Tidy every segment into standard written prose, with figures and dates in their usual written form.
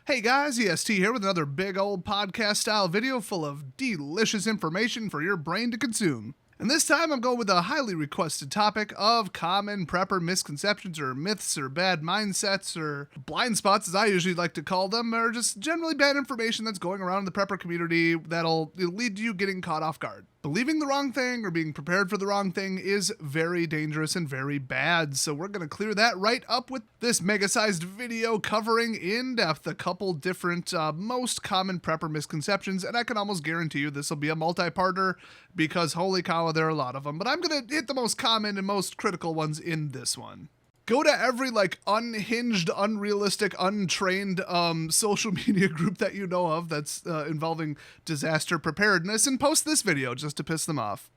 Hey guys, EST here with another big old podcast style video full of delicious information for your brain to consume. And this time I'm going with a highly requested topic of common prepper misconceptions or myths or bad mindsets or blind spots as I usually like to call them, or just generally bad information that's going around in the prepper community that'll lead to you getting caught off guard. Believing the wrong thing or being prepared for the wrong thing is very dangerous and very bad, so we're going to clear that right up with this mega-sized video covering in depth a couple different most common prepper misconceptions, and I can almost guarantee you this will be a multi-parter because holy cow, there are a lot of them, but I'm going to hit the most common and most critical ones in this one. Go to every unhinged, unrealistic, untrained social media group that you know of that's involving disaster preparedness and post this video just to piss them off.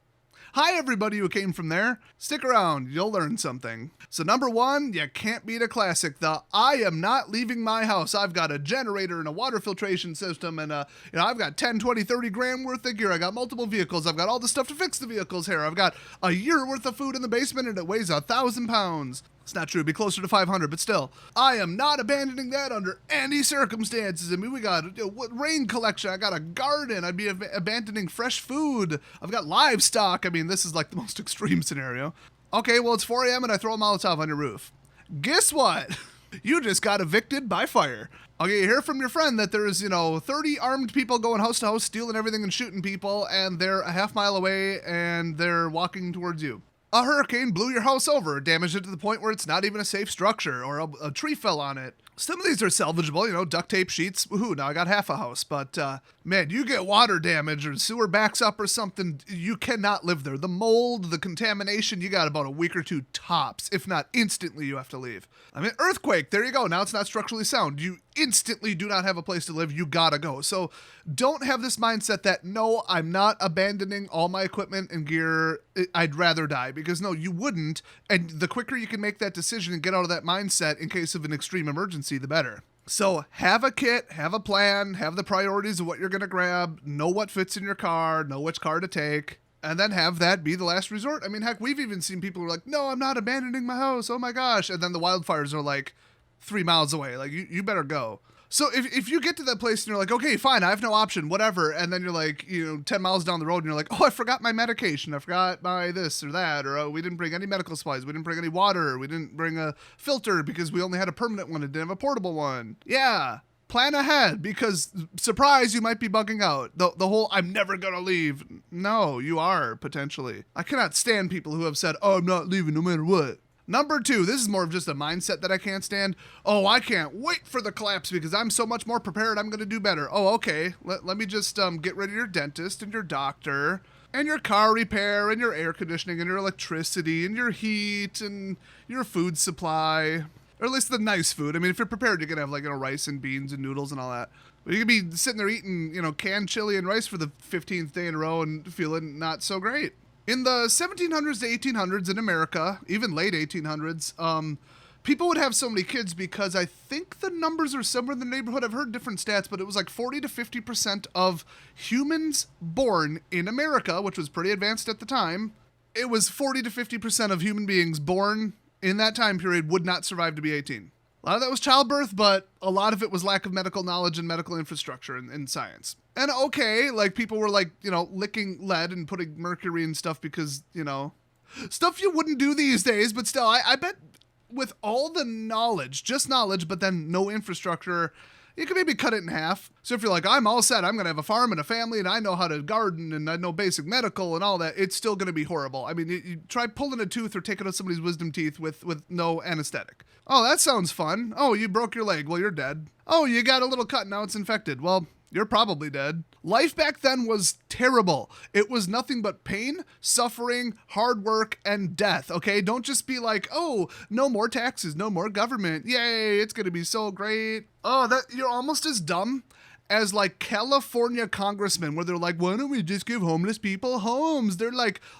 Hi everybody who came from there. Stick around, you'll learn something. So number one, you can't beat a classic. The I am not leaving my house. I've got a generator and a water filtration system and I've got 10, 20, 30 grand worth of gear. I got multiple vehicles. I've got all the stuff to fix the vehicles here. I've got a year worth of food in the basement and it weighs 1,000 pounds. It's not true, it'd be closer to 500, but still. I am not abandoning that under any circumstances. I mean, we got rain collection, I got a garden, I'd be abandoning fresh food, I've got livestock. I mean, this is like the most extreme scenario. Okay, well, it's 4 a.m. and I throw a Molotov on your roof. Guess what? You just got evicted by fire. Okay, you hear from your friend that there's, 30 armed people going house to house, stealing everything and shooting people, and they're a half mile away and they're walking towards you. A hurricane blew your house over, damaged it to the point where it's not even a safe structure, or a tree fell on it. Some of these are salvageable, duct tape, sheets, woohoo, now I got half a house. But, man, you get water damage or sewer backs up or something, you cannot live there. The mold, the contamination, you got about a week or two tops. If not, instantly you have to leave. I mean, earthquake, there you go. Now it's not structurally sound. You instantly do not have a place to live. You gotta go. So don't have this mindset that, no, I'm not abandoning all my equipment and gear. I'd rather die. Because, no, you wouldn't. And the quicker you can make that decision and get out of that mindset in case of an extreme emergency, the better. So have a kit, have a plan, have the priorities of what you're going to grab, know what fits in your car, know which car to take, and then have that be the last resort. I mean, heck, we've even seen people who are like, no, I'm not abandoning my house. Oh my gosh. And then the wildfires are like 3 miles away. Like, you better go. So if you get to that place and you're like, okay, fine, I have no option, whatever. And then you're like, 10 miles down the road and you're like, oh, I forgot my medication. I forgot my this or that. Or oh, we didn't bring any medical supplies. We didn't bring any water. We didn't bring a filter because we only had a permanent one and didn't have a portable one. Yeah. Plan ahead because, surprise, you might be bugging out. The whole I'm never going to leave. No, you are, potentially. I cannot stand people who have said, oh, I'm not leaving no matter what. Number two, this is more of just a mindset that I can't stand. Oh, I can't wait for the collapse because I'm so much more prepared. I'm going to do better. Oh, okay. Let me just get rid of your dentist and your doctor and your car repair and your air conditioning and your electricity and your heat and your food supply. Or at least the nice food. I mean, if you're prepared, you're going to have rice and beans and noodles and all that. But you could be sitting there eating, canned chili and rice for the 15th day in a row and feeling not so great. In the 1700s to 1800s in America, even late 1800s, people would have so many kids because I think the numbers are somewhere in the neighborhood. I've heard different stats, but it was like 40 to 50% of humans born in America, which was pretty advanced at the time. It was 40 to 50% of human beings born in that time period would not survive to be 18. A lot of that was childbirth, but a lot of it was lack of medical knowledge and medical infrastructure and science. And okay, people were licking lead and putting mercury and stuff because, stuff you wouldn't do these days, but still, I bet with all the knowledge, just knowledge, but then no infrastructure, you could maybe cut it in half. So if you're like, I'm all set, I'm going to have a farm and a family and I know how to garden and I know basic medical and all that, it's still going to be horrible. I mean, you try pulling a tooth or taking out somebody's wisdom teeth with no anesthetic. Oh, that sounds fun. Oh, you broke your leg. Well, you're dead. Oh, you got a little cut. Now it's infected. Well, you're probably dead. Life back then was terrible. It was nothing but pain, suffering, hard work, and death, okay? Don't just be like, oh, no more taxes, no more government. Yay, it's going to be so great. Oh, you're almost as dumb as California congressmen where they're like, why don't we just give homeless people homes? They're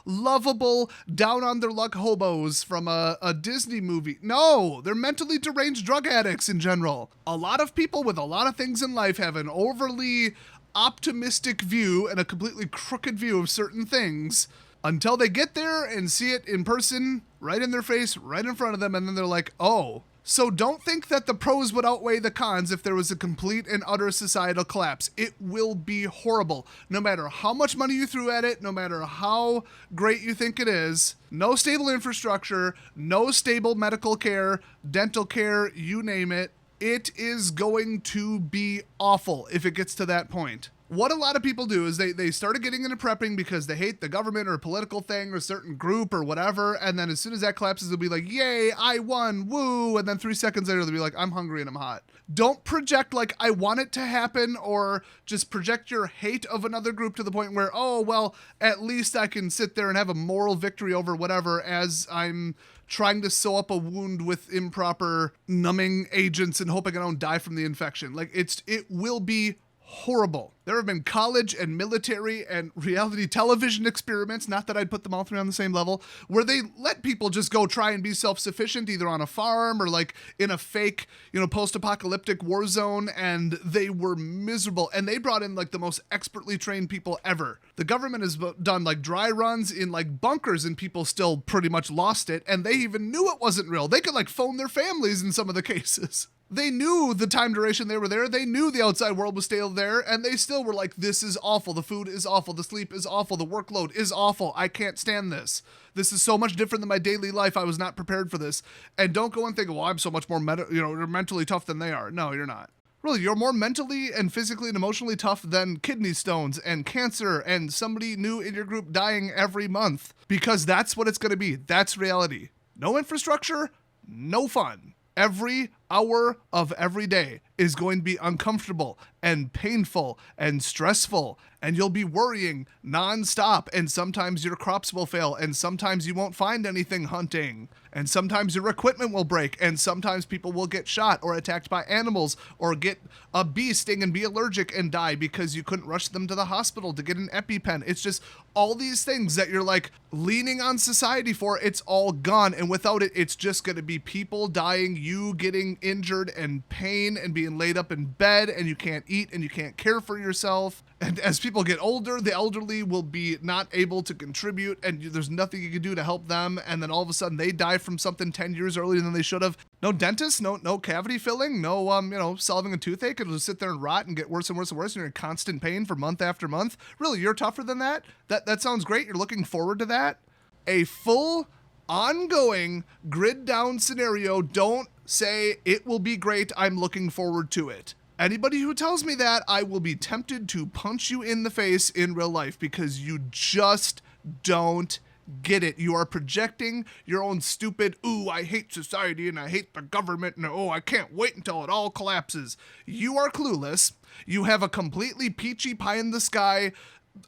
lovable, down on their luck hobos from a Disney movie. No, they're mentally deranged drug addicts in general. A lot of people with a lot of things in life have an overly optimistic view and a completely crooked view of certain things until they get there and see it in person, right in their face, right in front of them, and then they're like, oh, So don't think that the pros would outweigh the cons if there was a complete and utter societal collapse. It will be horrible. No matter how much money you threw at it, no matter how great you think it is, no stable infrastructure, no stable medical care, dental care, you name it, it is going to be awful if it gets to that point. What a lot of people do is they started getting into prepping because they hate the government or a political thing or a certain group or whatever. And then as soon as that collapses, they'll be like, yay, I won, woo. And then 3 seconds later, they'll be like, I'm hungry and I'm hot. Don't project like I want it to happen, or just project your hate of another group to the point where, oh, well, at least I can sit there and have a moral victory over whatever as I'm trying to sew up a wound with improper numbing agents and hoping I don't die from the infection. Like it will be horrible. There have been college and military and reality television experiments, not that I'd put them all three on the same level, where they let people just go try and be self-sufficient either on a farm or like in a fake, post-apocalyptic war zone, and they were miserable. And they brought in like the most expertly trained people ever. The government has done like dry runs in like bunkers and people still pretty much lost it, and they even knew it wasn't real. They could like phone their families in some of the cases. They knew the time duration they were there. They knew the outside world was still there, and they still were like, this is awful. The food is awful. The sleep is awful. The workload is awful. I can't stand this. This is so much different than my daily life. I was not prepared for this. And don't go and think, well, I'm so much more you're mentally tough than they are. No, you're not. Really, you're more mentally and physically and emotionally tough than kidney stones and cancer and somebody new in your group dying every month, because that's what it's going to be. That's reality. No infrastructure, no fun. Every hour of every day is going to be uncomfortable and painful and stressful, and you'll be worrying nonstop, and sometimes your crops will fail, and sometimes you won't find anything hunting, and sometimes your equipment will break, and sometimes people will get shot or attacked by animals or get a bee sting and be allergic and die because you couldn't rush them to the hospital to get an EpiPen. It's just all these things that you're like leaning on society for. It's all gone, and without it, it's just going to be people dying, you getting injured and pain and being laid up in bed, and you can't eat and you can't care for yourself. And as people get older, the elderly will be not able to contribute, and there's nothing you can do to help them. And then all of a sudden they die from something 10 years earlier than they should have. No dentist, no cavity filling, no solving a toothache. It'll just sit there and rot and get worse and worse and worse, and you're in constant pain for month after month. Really, you're tougher than that? That sounds great. You're looking forward to that? A full, ongoing, grid down scenario. Don't say it will be great, I'm looking forward to it. Anybody who tells me that, I will be tempted to punch you in the face in real life, because you just don't get it. You are projecting your own stupid, ooh, I hate society and I hate the government and oh, I can't wait until it all collapses. You are clueless. You have a completely peachy pie in the sky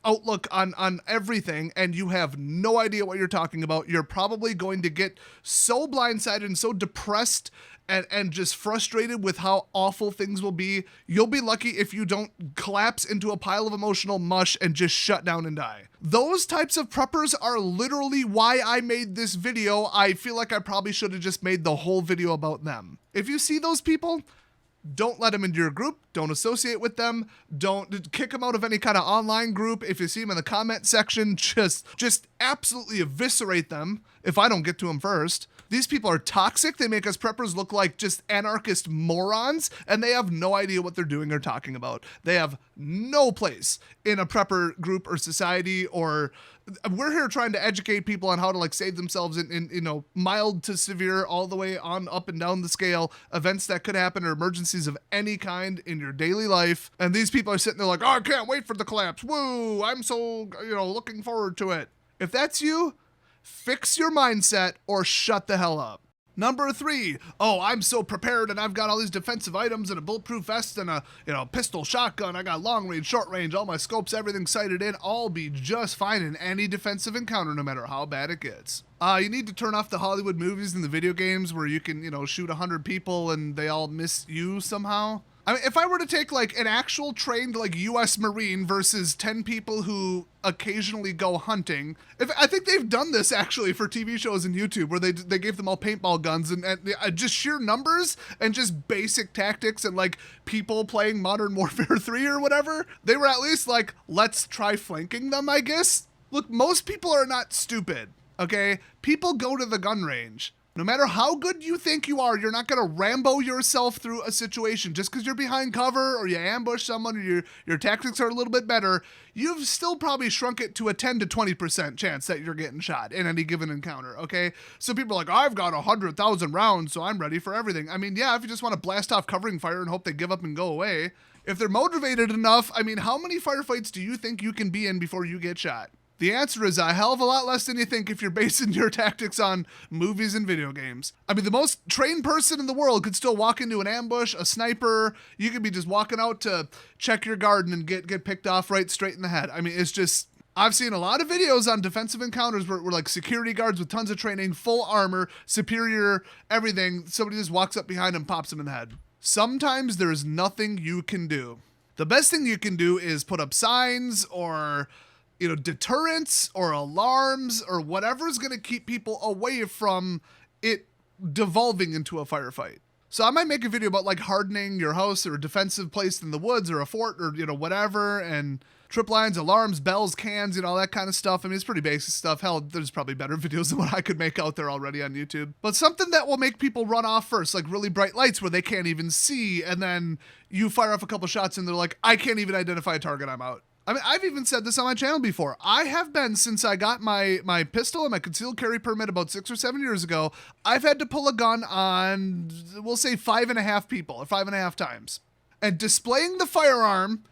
outlook on everything, and you have no idea what you're talking about. You're probably going to get so blindsided and so depressed and just frustrated with how awful things will be. You'll be lucky if you don't collapse into a pile of emotional mush and just shut down and die. Those types of preppers are literally why I made this video. I feel like I probably should have just made the whole video about them. If you see those people, don't let them into your group. Don't associate with them. Don't kick them out of any kind of online group. If you see them in the comment section, just absolutely eviscerate them if I don't get to them first. These people are toxic. They make us preppers look like just anarchist morons, and they have no idea what they're doing or talking about. They have no place in a prepper group or society, or we're here trying to educate people on how to like save themselves in mild to severe, all the way on up and down the scale, events that could happen or emergencies of any kind in your daily life. And these people are sitting there like, oh, I can't wait for the collapse. Woo, I'm so, looking forward to it. If that's you, fix your mindset or shut the hell up. Number 3, oh, I'm so prepared and I've got all these defensive items and a bulletproof vest and a pistol, shotgun. I got long range, short range, all my scopes, everything sighted in. I'll be just fine in any defensive encounter, no matter how bad it gets. You need to turn off the Hollywood movies and the video games where you can, shoot 100 people and they all miss you somehow. I mean, if I were to take like an actual trained like U.S. Marine versus 10 people who occasionally go hunting, I think they've done this actually for TV shows and YouTube where they gave them all paintball guns and just sheer numbers and just basic tactics and like people playing Modern Warfare 3 or whatever. They were at least like, let's try flanking them, I guess. Look, most people are not stupid, okay? People go to the gun range. No matter how good you think you are, you're not going to Rambo yourself through a situation. Just because you're behind cover or you ambush someone or your tactics are a little bit better, you've still probably shrunk it to a 10 to 20% chance that you're getting shot in any given encounter, okay? So people are like, I've got 100,000 rounds, so I'm ready for everything. I mean, yeah, if you just want to blast off covering fire and hope they give up and go away. If they're motivated enough, I mean, how many firefights do you think you can be in before you get shot? The answer is a hell of a lot less than you think if you're basing your tactics on movies and video games. I mean, the most trained person in the world could still walk into an ambush, a sniper. You could be just walking out to check your garden and get picked off right straight in the head. I mean, it's just, I've seen a lot of videos on defensive encounters where like security guards with tons of training, full armor, superior, everything. Somebody just walks up behind them, pops them in the head. Sometimes there's nothing you can do. The best thing you can do is put up signs or deterrents or alarms or whatever is going to keep people away from it devolving into a firefight. So I might make a video about like hardening your house or a defensive place in the woods or a fort or, whatever, and trip lines, alarms, bells, cans, all that kind of stuff. I mean, it's pretty basic stuff. Hell, there's probably better videos than what I could make out there already on YouTube. But something that will make people run off first, like really bright lights where they can't even see, and then you fire off a couple shots and they're like, I can't even identify a target, I'm out. I mean, I've even said this on my channel before. I have been, since I got my pistol and my concealed carry permit about 6 or 7 years ago, I've had to pull a gun on, we'll say 5.5 people, or 5.5 times. And displaying the firearm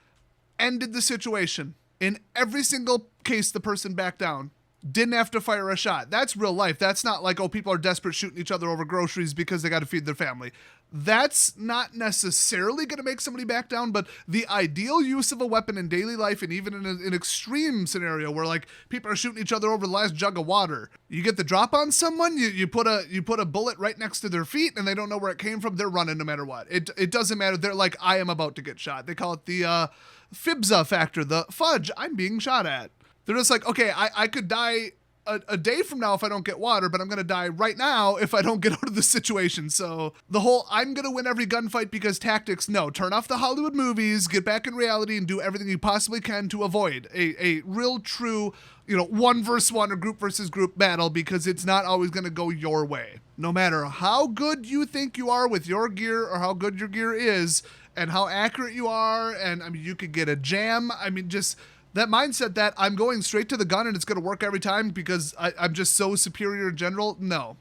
ended the situation. In every single case, the person backed down. Didn't have to fire a shot. That's real life. That's not like, oh, people are desperate shooting each other over groceries because they got to feed their family. That's not necessarily going to make somebody back down, but the ideal use of a weapon in daily life, and even in an extreme scenario where like people are shooting each other over the last jug of water, you get the drop on someone, you put a bullet right next to their feet and they don't know where it came from, they're running no matter what. It doesn't matter. They're like, I am about to get shot. They call it the FIBSA factor, the fudge, I'm being shot at. They're just like, okay, I could die a day from now if I don't get water, but I'm going to die right now if I don't get out of this situation. So the whole I'm going to win every gunfight because tactics, no. Turn off the Hollywood movies, get back in reality, and do everything you possibly can to avoid a real true, 1 versus 1 or group versus group battle, because it's not always going to go your way. No matter how good you think you are with your gear or how good your gear is and how accurate you are, and I mean, you could get a jam. I mean, just that mindset that I'm going straight to the gun and it's going to work every time because I'm just so superior in general. No.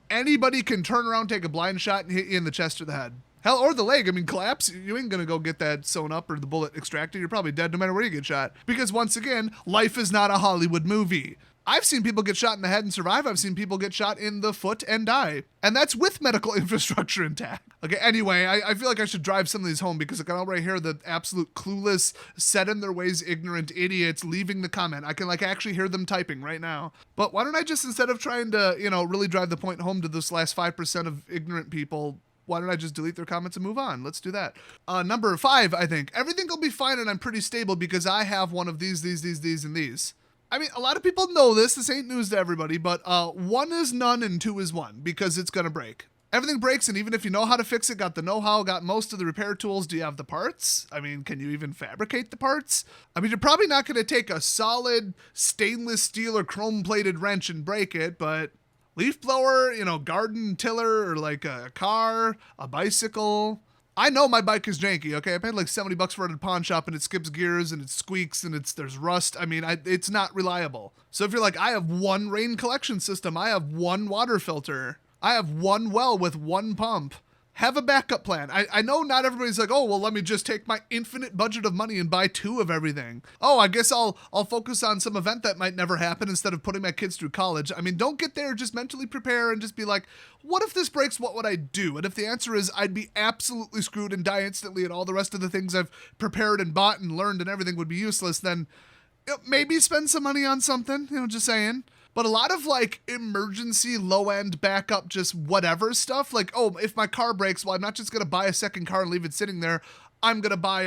Anybody can turn around, take a blind shot, and hit you in the chest or the head. Hell, or the leg. I mean, collapse. You ain't going to go get that sewn up or the bullet extracted. You're probably dead no matter where you get shot. Because once again, life is not a Hollywood movie. I've seen people get shot in the head and survive. I've seen people get shot in the foot and die. And that's with medical infrastructure intact. Okay, anyway, I feel like I should drive some of these home because I can already hear the absolute clueless, set in their ways ignorant idiots leaving the comment. I can actually hear them typing right now. But why don't I just, instead of trying to, really drive the point home to this last 5% of ignorant people, why don't I just delete their comments and move on? Let's do that. Number 5, I think. Everything will be fine and I'm pretty stable because I have one of these, and these. I mean, a lot of people know this. This ain't news to everybody, but 1 is none and 2 is 1 because it's going to break. Everything breaks, and even if you know how to fix it, got the know-how, got most of the repair tools, do you have the parts? I mean, can you even fabricate the parts? I mean, you're probably not going to take a solid stainless steel or chrome-plated wrench and break it, but leaf blower, garden tiller, or like a car, a bicycle. I know my bike is janky, okay? I paid like $70 for it at a pawn shop and it skips gears and it squeaks and there's rust. I mean, it's not reliable. So if you're like, I have 1 rain collection system, I have 1 water filter, I have 1 well with 1 pump, have a backup plan. I know not everybody's like, oh, well, let me just take my infinite budget of money and buy 2 of everything. Oh, I guess I'll focus on some event that might never happen instead of putting my kids through college. I mean, don't get there, just mentally prepare and just be like, what if this breaks, what would I do? And if the answer is I'd be absolutely screwed and die instantly and all the rest of the things I've prepared and bought and learned and everything would be useless, then maybe spend some money on something, just saying. But a lot of emergency low-end backup, just whatever stuff, like, oh, if my car breaks, well, I'm not just going to buy a second car and leave it sitting there. I'm going to buy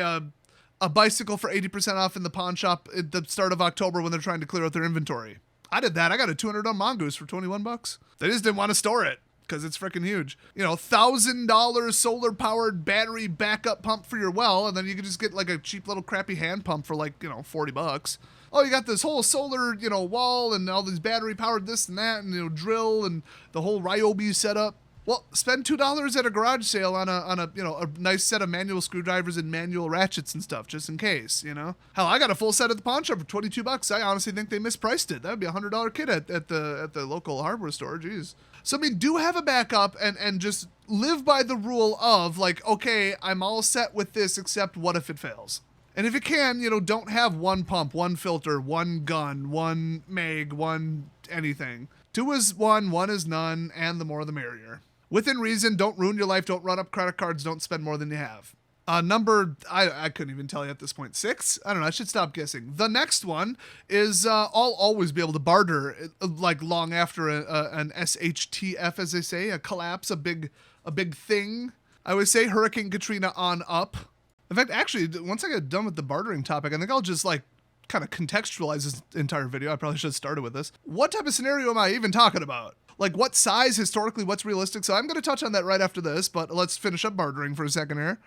a bicycle for 80% off in the pawn shop at the start of October when they're trying to clear out their inventory. I did that. I got a $200 Mongoose for $21. They just didn't want to store it. because it's freaking huge. $1,000 solar powered battery backup pump for your well, and then you can just get like a cheap little crappy hand pump for like, $40. Oh, you got this whole solar, wall and all these battery powered this and that, and drill and the whole Ryobi setup. Well, spend $2 at a garage sale on a nice set of manual screwdrivers and manual ratchets and stuff, just in case, Hell, I got a full set at the pawn shop for $22. I honestly think they mispriced it. That would be a $100 kit at the local hardware store. Jeez. So, do have a backup and just live by the rule of like, okay, I'm all set with this, except what if it fails? And if you can, don't have one pump, one filter, one gun, one mag, one anything. 2 is 1, 1 is none, and the more the merrier. Within reason, don't ruin your life, don't run up credit cards, don't spend more than you have. Number, I couldn't even tell you at this point, 6? I don't know, I should stop guessing. The next one is I'll always be able to barter, like long after an SHTF, as they say, a collapse, a big thing. I would say Hurricane Katrina on up. In fact, actually, once I get done with the bartering topic, I think I'll just like kind of contextualize this entire video. I probably should have started with this. What type of scenario am I even talking about? Like what size historically, what's realistic? So I'm going to touch on that right after this, but let's finish up bartering for a second here.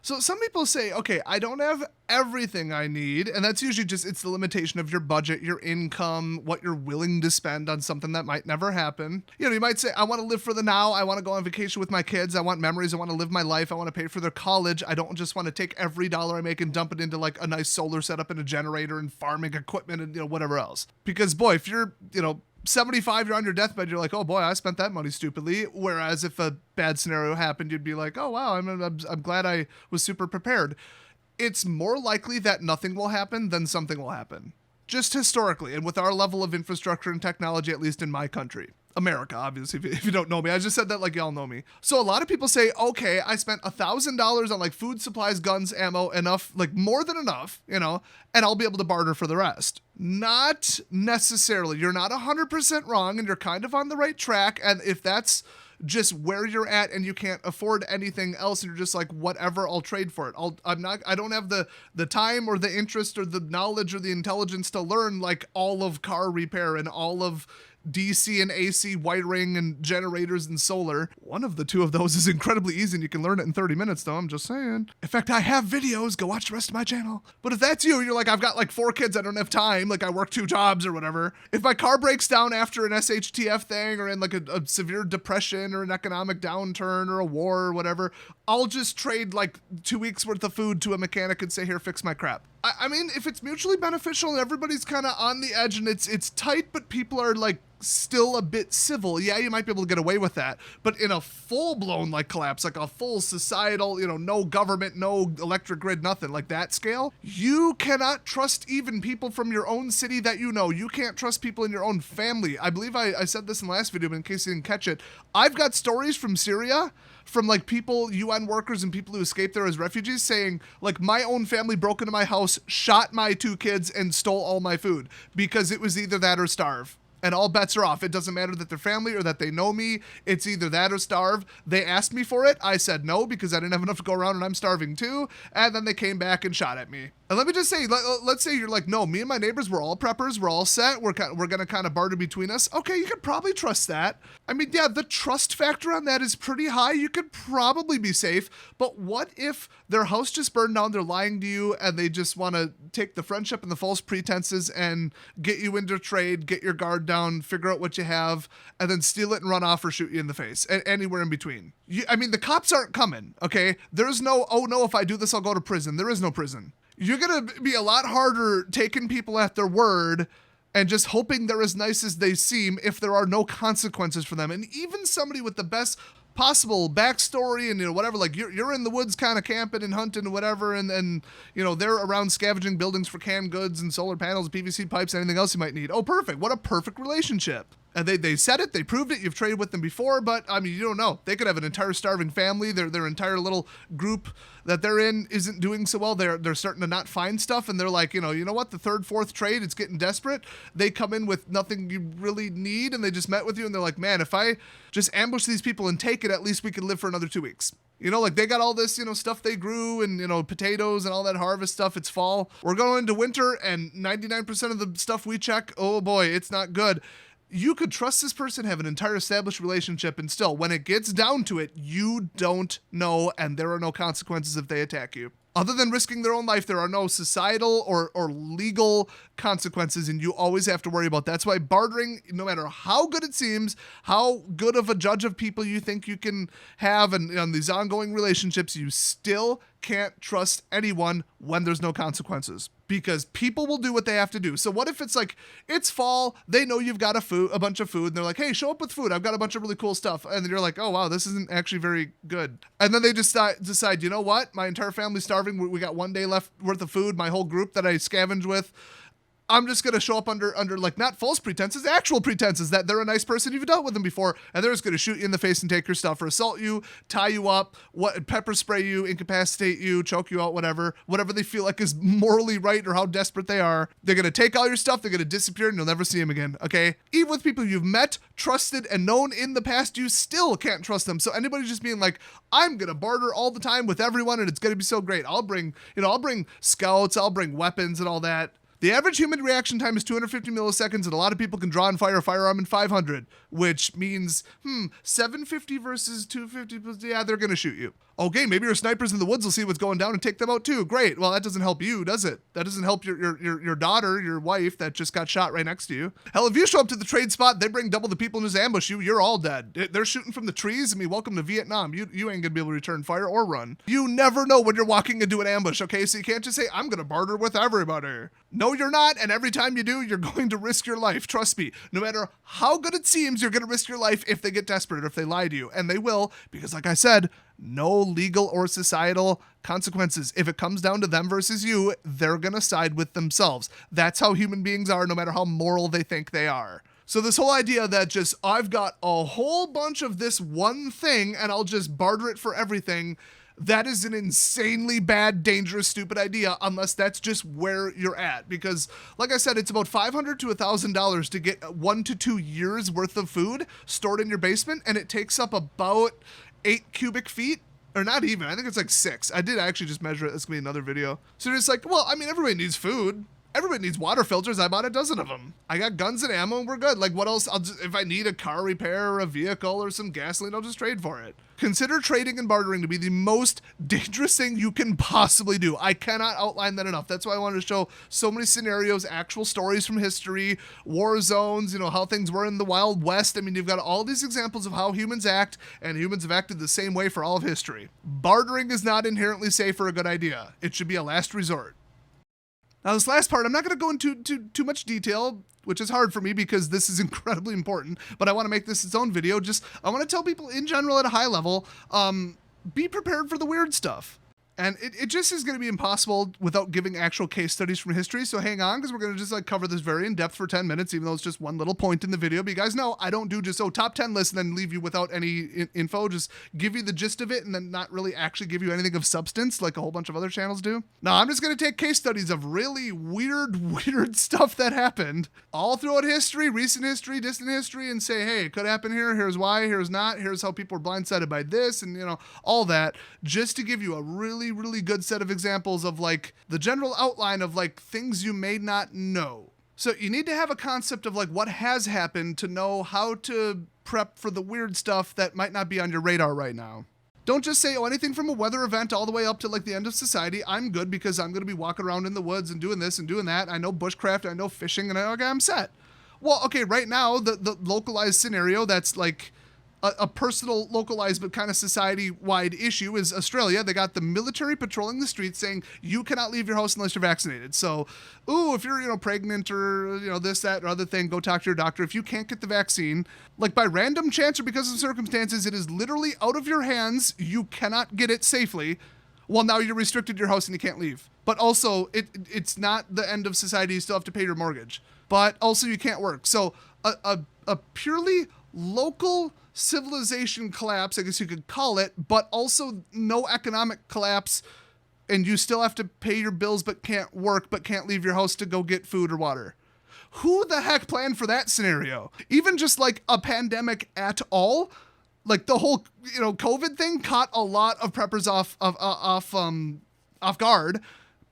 So some people say, okay, I don't have everything I need. And that's usually just, it's the limitation of your budget, your income, what you're willing to spend on something that might never happen. You might say, I want to live for the now. I want to go on vacation with my kids. I want memories. I want to live my life. I want to pay for their college. I don't just want to take every dollar I make and dump it into like a nice solar setup and a generator and farming equipment and, whatever else. Because boy, if you're, 75, you're on your deathbed, you're like, oh boy, I spent that money stupidly. Whereas if a bad scenario happened, you'd be like, oh wow, I'm glad I was super prepared. It's more likely that nothing will happen than something will happen. Just historically, and with our level of infrastructure and technology, at least in my country. America, obviously, if you don't know me. I just said that like y'all know me. So a lot of people say, okay, I spent $1,000 on like food, supplies, guns, ammo, enough, like more than enough, and I'll be able to barter for the rest. Not necessarily. You're not 100% wrong, and you're kind of on the right track. And if that's just where you're at and you can't afford anything else and you're just like, whatever, I'll trade for it. I don't have the time or the interest or the knowledge or the intelligence to learn like all of car repair and all of DC and AC wiring and generators and solar. One of the two of those is incredibly easy and you can learn it in 30 minutes though, I'm just saying. In fact, I have videos, go watch the rest of my channel. But if that's you're like, I've got like 4 kids, I don't have time, like I work 2 jobs or whatever. If my car breaks down after an SHTF thing or in like a severe depression or an economic downturn or a war or whatever, I'll just trade like 2 weeks worth of food to a mechanic and say, here, fix my crap. I mean, if it's mutually beneficial and everybody's kind of on the edge and it's tight, but people are like still a bit civil, yeah, you might be able to get away with that. But in a full-blown like collapse, like a full societal, no government, no electric grid, nothing like that scale, you cannot trust even people from your own city that you can't trust people in your own family. I believe I said this in the last video, but in case you didn't catch it, I've got stories from Syria from like people, UN workers and people who escaped there as refugees saying like my own family broke into my house, shot my 2 kids and stole all my food because it was either that or starve. And all bets are off. It doesn't matter that they're family or that they know me. It's either that or starve. They asked me for it. I said no because I didn't have enough to go around and I'm starving too. And then they came back and shot at me. And let me just say, let's say you're like, no, me and my neighbors, we're all preppers. We're all set. We're going to kind of barter between us. Okay, you could probably trust that. I mean, yeah, the trust factor on that is pretty high. You could probably be safe. But what if their house just burned down, they're lying to you, and they just want to take the friendship and the false pretenses and get you into trade, get your guard down, figure out what you have, and then steal it and run off or shoot you in the face, and anywhere in between. The cops aren't coming, okay? There's no, oh no, if I do this, I'll go to prison. There is no prison. You're going to be a lot harder taking people at their word and just hoping they're as nice as they seem if there are no consequences for them. And even somebody with the best possible backstory and whatever, like you're in the woods kind of camping and hunting and whatever, and they're around scavenging buildings for canned goods and solar panels, PVC pipes, anything else you might need. Oh, perfect. What a perfect relationship. And they said it, they proved it, you've traded with them before, but I mean, you don't know. They could have an entire starving family, their entire little group that they're in isn't doing so well. They're starting to not find stuff, and they're like, you know what, the 3rd, 4th trade, it's getting desperate. They come in with nothing you really need, and they just met with you, and they're like, man, if I just ambush these people and take it, at least we could live for another 2 weeks. Like they got all this, stuff they grew and, potatoes and all that harvest stuff. It's fall. We're going into winter and 99% of the stuff we check, oh boy, it's not good. You could trust this person, have an entire established relationship, and still, when it gets down to it, you don't know, and there are no consequences if they attack you. Other than risking their own life, there are no societal or legal consequences, and you always have to worry about that. That's why bartering, no matter how good it seems, how good of a judge of people you think you can have, and these ongoing relationships, you still can't trust anyone when there's no consequences. Because people will do what they have to do. So what if it's like, it's fall, they know you've got a bunch of food, and they're like, hey, show up with food. I've got a bunch of really cool stuff. And then you're like, oh, wow, this isn't actually very good. And then they just decide, you know what? My entire family's starving. We got one day left worth of food. My whole group that I scavenge with, I'm just going to show up under like not false pretenses, actual pretenses that they're a nice person, you've dealt with them before, and they're just going to shoot you in the face and take your stuff, or assault you, tie you up, pepper spray you, incapacitate you, choke you out, whatever they feel like is morally right or how desperate they are. They're going to take all your stuff, they're going to disappear, and you'll never see them again, okay? Even with people you've met, trusted, and known in the past, you still can't trust them. So anybody just being like, I'm going to barter all the time with everyone, and it's going to be so great. I'll bring scouts, I'll bring weapons and all that. The average human reaction time is 250 milliseconds, and a lot of people can draw and fire a firearm in 500, which means, 750 versus 250, yeah, they're going to shoot you. Okay, maybe your snipers in the woods will see what's going down and take them out too. Great. Well, that doesn't help you, does it? That doesn't help your daughter, your wife that just got shot right next to you. Hell, if you show up to the trade spot, they bring double the people and just ambush you, you're all dead. They're shooting from the trees. I mean, welcome to Vietnam. You ain't gonna be able to return fire or run. You never know when you're walking into an ambush, okay? So you can't just say, I'm gonna barter with everybody. No, you're not, and every time you do, you're going to risk your life. Trust me. No matter how good it seems, you're gonna risk your life if they get desperate or if they lie to you. And they will, because like I said, no legal or societal consequences. If it comes down to them versus you, they're going to side with themselves. That's how human beings are, no matter how moral they think they are. So this whole idea that just, I've got a whole bunch of this one thing and I'll just barter it for everything, that is an insanely bad, dangerous, stupid idea, unless that's just where you're at. Because, like I said, it's about $500 to $1,000 to get 1 to 2 years worth of food stored in your basement, and it takes up about 8 cubic feet, or not even, I think it's like 6. I did actually just measure it. That's gonna be another video. So it's like, well, I mean, everybody needs food. Everybody needs water filters. I bought a dozen of them. I got guns and ammo and we're good. Like what else? If I need a car repair or a vehicle or some gasoline, I'll just trade for it. Consider trading and bartering to be the most dangerous thing you can possibly do. I cannot outline that enough. That's why I wanted to show so many scenarios, actual stories from history, war zones, how things were in the Wild West. I mean, you've got all these examples of how humans act, and humans have acted the same way for all of history. Bartering is not inherently safe or a good idea. It should be a last resort. Now, this last part, I'm not going to go into too much detail, which is hard for me because this is incredibly important, but I want to make this its own video. I want to tell people in general at a high level, be prepared for the weird stuff. And it just is going to be impossible without giving actual case studies from history. So hang on, because we're going to just cover this very in depth for 10 minutes, even though it's just one little point in the video. But you guys know I don't do just, top 10 lists and then leave you without any info. Just give you the gist of it and then not really actually give you anything of substance like a whole bunch of other channels do. Now, I'm just going to take case studies of really weird stuff that happened all throughout history, recent history, distant history, and say, hey, it could happen here. Here's why, here's not. Here's how people are blindsided by this and, all that, just to give you a really good set of examples of the general outline of things you may not know. So you need to have a concept of what has happened to know how to prep for the weird stuff that might not be on your radar right now. Don't just say, anything from a weather event all the way up to the end of society, I'm good because I'm going to be walking around in the woods and doing this and doing that. I know bushcraft, I know fishing, and I'm set. Well, okay, right now, the localized scenario that's a personal, localized, but kind of society-wide issue is Australia. They got the military patrolling the streets saying you cannot leave your house unless you're vaccinated. So, if you're, pregnant or, this, that, or other thing, go talk to your doctor. If you can't get the vaccine, by random chance or because of circumstances, it is literally out of your hands. You cannot get it safely. Well, now you're restricted to your house and you can't leave. But also, it's not the end of society. You still have to pay your mortgage. But also, you can't work. So, a purely local civilization collapse, I guess you could call it, but also no economic collapse, and you still have to pay your bills but can't work, but can't leave your house to go get food or water. Who the heck planned for that scenario? Even just a pandemic at all, the whole COVID thing caught a lot of preppers off guard,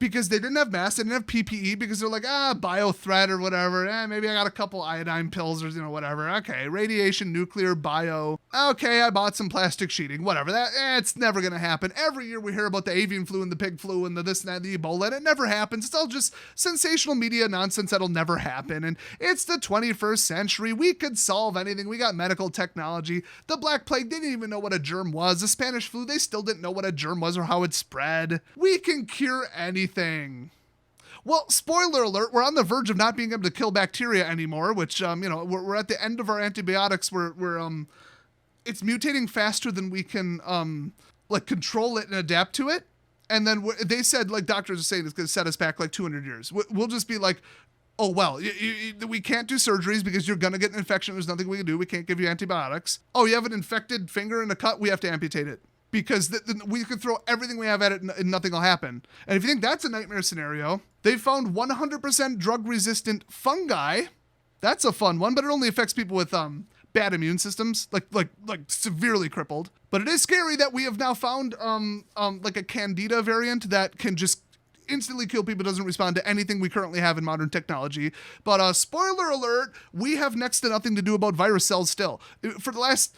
because they didn't have masks, they didn't have PPE, because they're like, bio threat or whatever. Maybe I got a couple iodine pills or, whatever. Okay, radiation, nuclear, bio. Okay, I bought some plastic sheeting, whatever. It's never going to happen. Every year we hear about the avian flu and the pig flu and the this and that, the Ebola, and it never happens. It's all just sensational media nonsense that'll never happen. And it's the 21st century. We could solve anything. We got medical technology. The Black Plague, they didn't even know what a germ was. The Spanish flu, they still didn't know what a germ was or how it spread. We can cure anything. Well, spoiler alert, we're on the verge of not being able to kill bacteria anymore, which, we're at the end of our antibiotics. It's mutating faster than we can, control it and adapt to it. And then they said, like doctors are saying, it's going to set us back like 200 years. We'll just be like, oh, well, we can't do surgeries because you're going to get an infection. There's nothing we can do. We can't give you antibiotics. Oh, you have an infected finger and a cut? We have to amputate it. Because we could throw everything we have at it and nothing will happen. And if you think that's a nightmare scenario, they found 100% drug-resistant fungi. That's a fun one, but it only affects people with bad immune systems, like severely crippled. But it is scary that we have now found like a candida variant that can just instantly kill people, doesn't respond to anything we currently have in modern technology. But spoiler alert, we have next to nothing to do about virus cells still. For the last...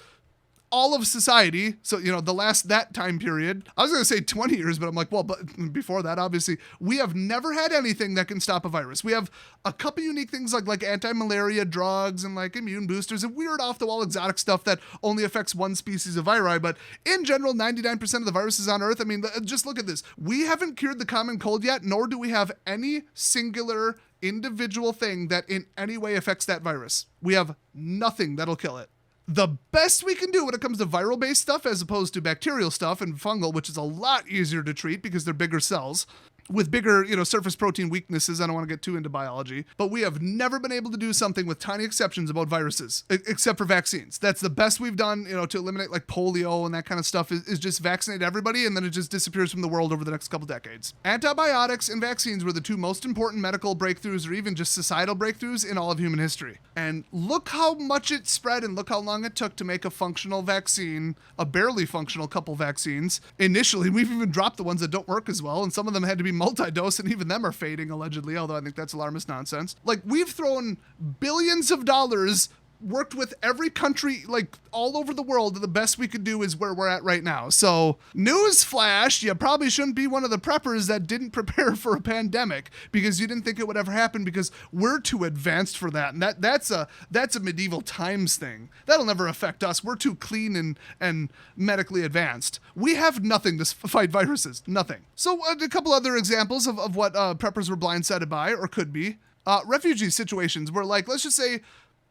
all of society, so, that time period, I was going to say 20 years, but I'm like, well, but before that, obviously, we have never had anything that can stop a virus. We have a couple unique things like anti-malaria drugs and like immune boosters and weird off-the-wall exotic stuff that only affects one species of viri, but in general, 99% of the viruses on Earth, I mean, just look at this. We haven't cured the common cold yet, nor do we have any singular individual thing that in any way affects that virus. We have nothing that'll kill it. The best we can do when it comes to viral-based stuff as opposed to bacterial stuff and fungal, which is a lot easier to treat because they're bigger cells with bigger, surface protein weaknesses. I don't want to get too into biology, but we have never been able to do something with tiny exceptions about viruses, except for vaccines. That's the best we've done, to eliminate like polio and that kind of stuff is just vaccinate everybody and then it just disappears from the world over the next couple decades. Antibiotics and vaccines were the two most important medical breakthroughs or even just societal breakthroughs in all of human history. And look how much it spread and look how long it took to make a functional vaccine, a barely functional couple vaccines. Initially, we've even dropped the ones that don't work as well, and some of them had to be multi-dose, and even them are fading allegedly, although I think that's alarmist nonsense. Like, we've thrown billions of dollars, worked with every country, like, all over the world, and the best we could do is where we're at right now. So, newsflash, you probably shouldn't be one of the preppers that didn't prepare for a pandemic, because you didn't think it would ever happen, because we're too advanced for that, and that's a medieval times thing. That'll never affect us. We're too clean and medically advanced. We have nothing to fight viruses. Nothing. So, a couple other examples of what preppers were blindsided by, or could be. Refugee situations where, like, let's just say,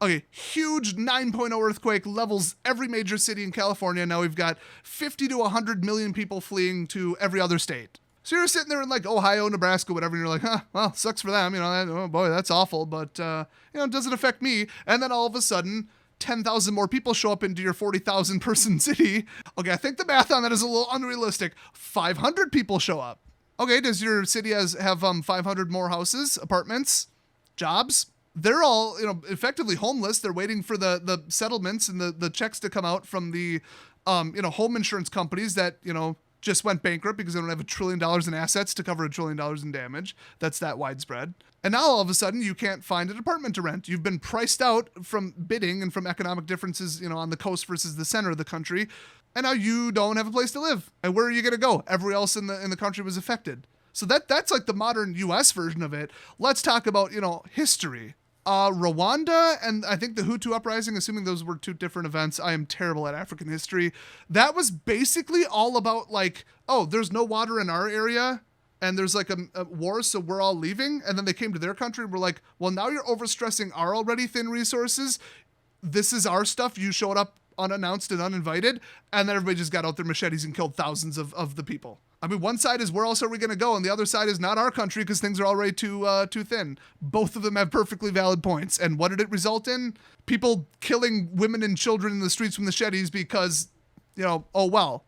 okay, huge 9.0 earthquake levels every major city in California. Now we've got 50 to 100 million people fleeing to every other state. So you're sitting there in like Ohio, Nebraska, whatever, and you're like, well, sucks for them. Oh boy, that's awful, but, it doesn't affect me. And then all of a sudden, 10,000 more people show up into your 40,000 person city. Okay, I think the math on that is a little unrealistic. 500 people show up. Okay, does your city have 500 more houses, apartments, jobs? They're all, effectively homeless. They're waiting for the settlements and the checks to come out from the, home insurance companies that, just went bankrupt because they don't have $1 trillion in assets to cover $1 trillion in damage. That's that widespread. And now all of a sudden you can't find an apartment to rent. You've been priced out from bidding and from economic differences, on the coast versus the center of the country. And now you don't have a place to live. And where are you going to go? Everywhere else in the country was affected. So that's like the modern US version of it. Let's talk about, history. Rwanda and I think the Hutu uprising, assuming those were two different events. I am terrible at African history. That was basically all about like, oh, there's no water in our area and there's like a war, so we're all leaving. And then they came to their country and were like, well, now you're overstressing our already thin resources. This is our stuff. You showed up unannounced and uninvited. And then everybody just got out their machetes and killed thousands of the people. I mean, one side is where else are we going to go? And the other side is not our country because things are already too thin. Both of them have perfectly valid points. And what did it result in? People killing women and children in the streets with machetes because, oh, well,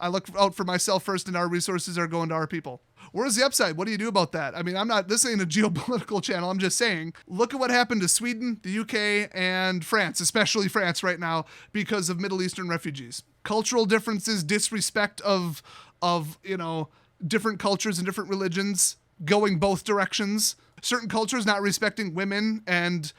I look out for myself first and our resources are going to our people. Where's the upside? What do you do about that? I mean, this ain't a geopolitical channel. I'm just saying, look at what happened to Sweden, the UK, and France, especially France right now, because of Middle Eastern refugees. Cultural differences, disrespect of different cultures and different religions going both directions, certain cultures not respecting women and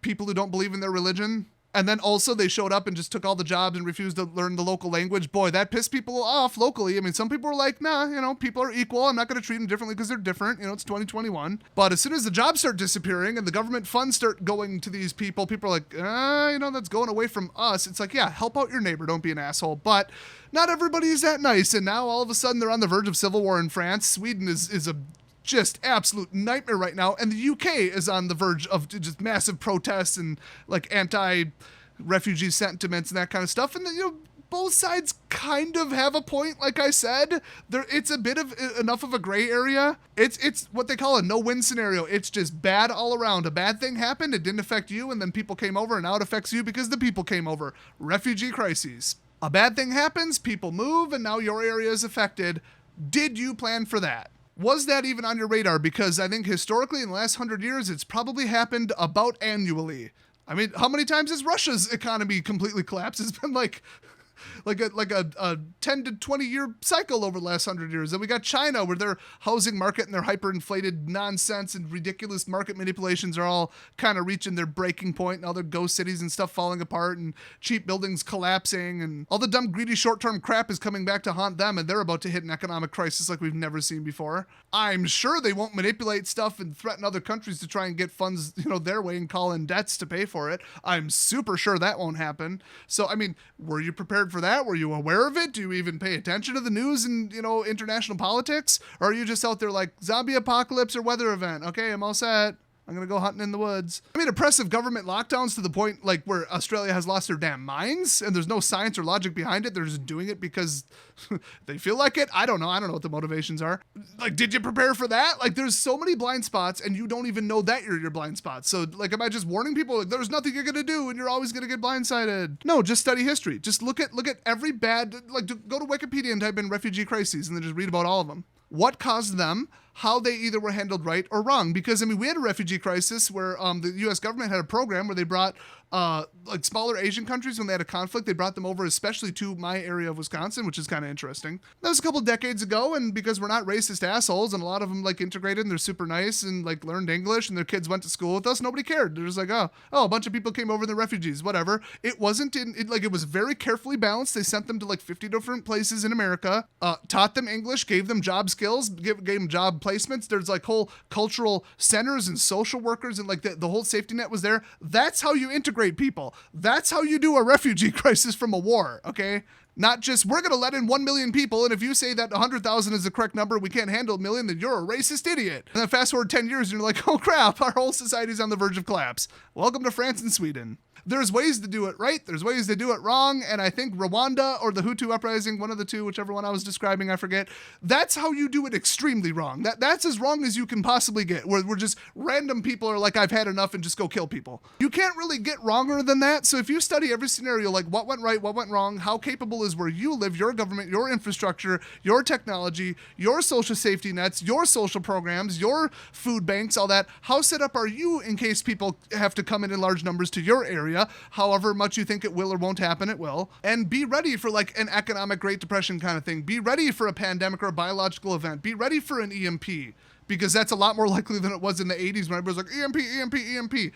people who don't believe in their religion. And then also they showed up and just took all the jobs and refused to learn the local language. Boy, that pissed people off locally. I mean, some people were like, nah, people are equal. I'm not going to treat them differently because they're different. It's 2021. But as soon as the jobs start disappearing and the government funds start going to these people are like, that's going away from us. It's like, yeah, help out your neighbor. Don't be an asshole. But not everybody is that nice. And now all of a sudden they're on the verge of civil war in France. Sweden is a just absolute nightmare right now, and the UK is on the verge of just massive protests and like anti-refugee sentiments and that kind of stuff. And both sides kind of have a point. Like I said, it's a bit of enough of a gray area. It's what they call a no-win scenario. It's just bad all around. A bad thing happened, it didn't affect you, and then people came over, and now it affects you because the people came over. Refugee crises. A bad thing happens, people move, and now your area is affected. Did you plan for that? Was that even on your radar? Because I think historically in the last 100 years, it's probably happened about annually. I mean, how many times has Russia's economy completely collapsed? It's been like a 10 to 20 year cycle over the last 100 years. Then we got China, where their housing market and their hyperinflated nonsense and ridiculous market manipulations are all kind of reaching their breaking point, and all their ghost cities and stuff falling apart and cheap buildings collapsing, and all the dumb, greedy short-term crap is coming back to haunt them, and they're about to hit an economic crisis like we've never seen before. I'm sure they won't manipulate stuff and threaten other countries to try and get funds, their way and call in debts to pay for it. I'm super sure that won't happen. So, I mean, were you prepared for that? Were you aware of it? Do you even pay attention to the news and, international politics? Or are you just out there like zombie apocalypse or weather event? Okay, I'm all set. I'm going to go hunting in the woods. I mean, oppressive government lockdowns to the point like where Australia has lost their damn minds and there's no science or logic behind it. They're just doing it because they feel like it. I don't know. I don't know what the motivations are. Like, did you prepare for that? Like, there's so many blind spots and you don't even know that you're your blind spots. So like, am I just warning people like there's nothing you're going to do and you're always going to get blindsided? No, just study history. Just look at every bad, like go to Wikipedia and type in refugee crises and then just read about all of them. What caused them, how they either were handled right or wrong. Because, I mean, we had a refugee crisis where the U.S. government had a program where they brought like smaller Asian countries when they had a conflict. They brought them over, especially to my area of Wisconsin, which is kind of interesting. That was a couple decades ago, and because we're not racist assholes, and a lot of them like integrated and they're super nice and like learned English and their kids went to school with us, nobody cared. They're just like, oh, a bunch of people came over, the refugees, whatever. It wasn't it was very carefully balanced. They sent them to like 50 different places in America, taught them English, gave them job skills, gave them job placements. There's like whole cultural centers and social workers and like the whole safety net was there. That's how you integrate people. That's how you do a refugee crisis from a war, okay? Not just, we're going to let in 1 million people, and if you say that 100,000 is the correct number, we can't handle a million, then you're a racist idiot. And then fast forward 10 years, and you're like, oh crap, our whole society's on the verge of collapse. Welcome to France and Sweden. There's ways to do it right, there's ways to do it wrong, and I think Rwanda or the Hutu uprising, one of the two, whichever one I was describing, I forget, that's how you do it extremely wrong. That's as wrong as you can possibly get, where we're just random people are like, I've had enough and just go kill people. You can't really get wronger than that, so if you study every scenario, like what went right, what went wrong, how capable is where you live, your government, your infrastructure, your technology, your social safety nets, your social programs, your food banks, all that, how set up are you in case people have to come in large numbers to your area? However much you think it will or won't happen, it will. And be ready for like an economic Great Depression kind of thing. Be ready for a pandemic or a biological event. Be ready for an EMP, because that's a lot more likely than it was in the 80s when everybody was like, EMP, EMP, EMP.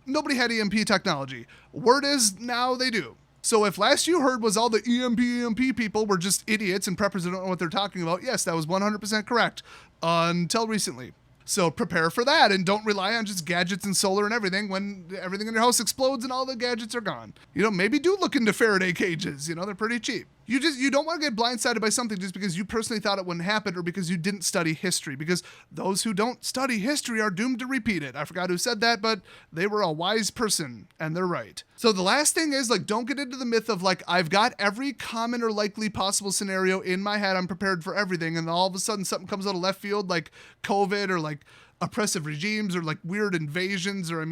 Nobody had EMP technology. Word is now they do. So if last you heard was all the EMP people were just idiots and preppers that don't know what they're talking about, yes, that was 100% correct until recently. So prepare for that and don't rely on just gadgets and solar and everything when everything in your house explodes and all the gadgets are gone. Maybe do look into Faraday cages. They're pretty cheap. You don't want to get blindsided by something just because you personally thought it wouldn't happen or because you didn't study history, because those who don't study history are doomed to repeat it. I forgot who said that, but they were a wise person and they're right. So the last thing is like, don't get into the myth of like, I've got every common or likely possible scenario in my head. I'm prepared for everything. And all of a sudden something comes out of left field, like COVID or like oppressive regimes or like weird invasions or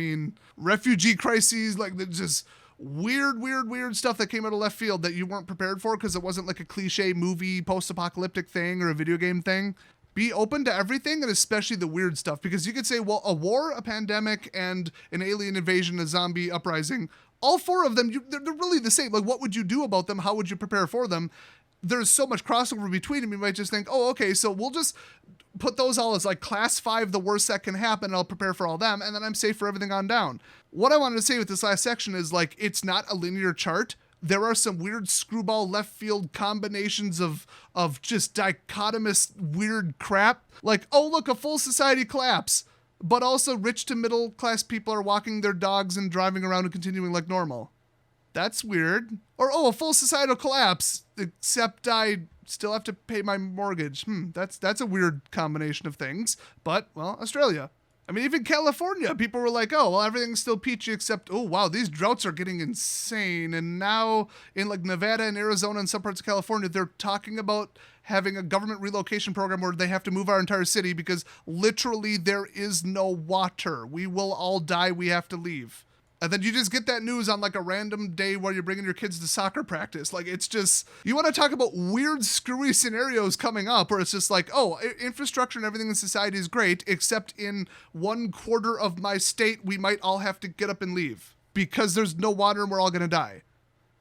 refugee crises, like just weird stuff that came out of left field that you weren't prepared for because it wasn't like a cliche movie post-apocalyptic thing or a video game thing. Be open to everything, and especially the weird stuff, because you could say, well, a war, a pandemic, and an alien invasion, a zombie uprising, all four of them, they're really the same. Like, what would you do about them? How would you prepare for them? there's so much crossover between them, you might just think, oh, okay, so we'll just put those all as like class 5, the worst that can happen, and I'll prepare for all them, and then I'm safe for everything on down. What I wanted to say with this last section is, like, it's not a linear chart. There are some weird screwball left field combinations of just dichotomous weird crap. Like, oh, look, a full society collapse. But also rich to middle class people are walking their dogs and driving around and continuing like normal. That's weird. Or, oh, a full societal collapse, except I still have to pay my mortgage. That's a weird combination of things. But, well, Australia. I mean, even California, people were like, oh, well, everything's still peachy except, oh, wow, these droughts are getting insane. And now in like Nevada and Arizona and some parts of California, they're talking about having a government relocation program where they have to move our entire city because literally there is no water. We will all die. We have to leave. And then you just get that news on like a random day where you're bringing your kids to soccer practice. Like, it's just, you want to talk about weird, screwy scenarios coming up where it's just like, oh, infrastructure and everything in society is great, except in 1/4 of my state, we might all have to get up and leave because there's no water and we're all going to die.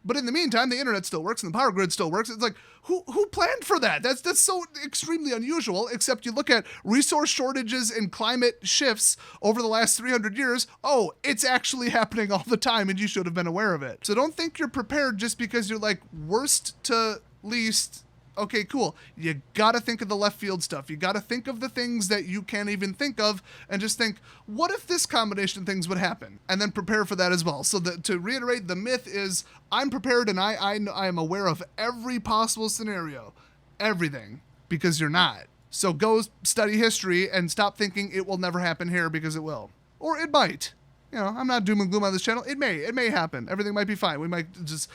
But in the meantime, the internet still works and the power grid still works. It's like, who planned for that? That's so extremely unusual, except you look at resource shortages and climate shifts over the last 300 years. Oh, it's actually happening all the time and you should have been aware of it. So don't think you're prepared just because you're like worst to least. Okay, cool. You gotta think of the left field stuff. You gotta think of the things that you can't even think of and just think, what if this combination of things would happen? And then prepare for that as well. So to reiterate, the myth is I'm prepared and I am aware of every possible scenario. Everything. Because you're not. So go study history and stop thinking it will never happen here because it will. Or it might. You know, I'm not doom and gloom on this channel. It may happen. Everything might be fine. We might just,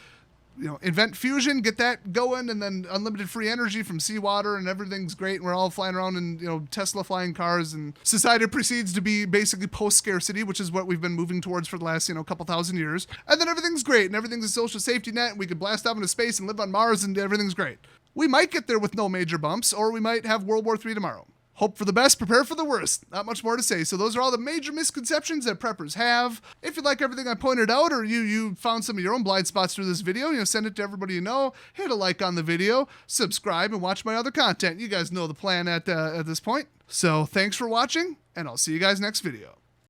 invent fusion, get that going, and then unlimited free energy from seawater, and everything's great, and we're all flying around in, Tesla flying cars, and society proceeds to be basically post-scarcity, which is what we've been moving towards for the last, couple thousand years. And then everything's great, and everything's a social safety net, and we can blast off into space and live on Mars, and everything's great. We might get there with no major bumps, or we might have World War III tomorrow. Hope for the best, prepare for the worst. Not much more to say. So those are all the major misconceptions that preppers have. If you like everything I pointed out, or you found some of your own blind spots through this video, send it to everybody you know. Hit a like on the video, subscribe, and watch my other content. You guys know the plan at this point. So thanks for watching, and I'll see you guys next video.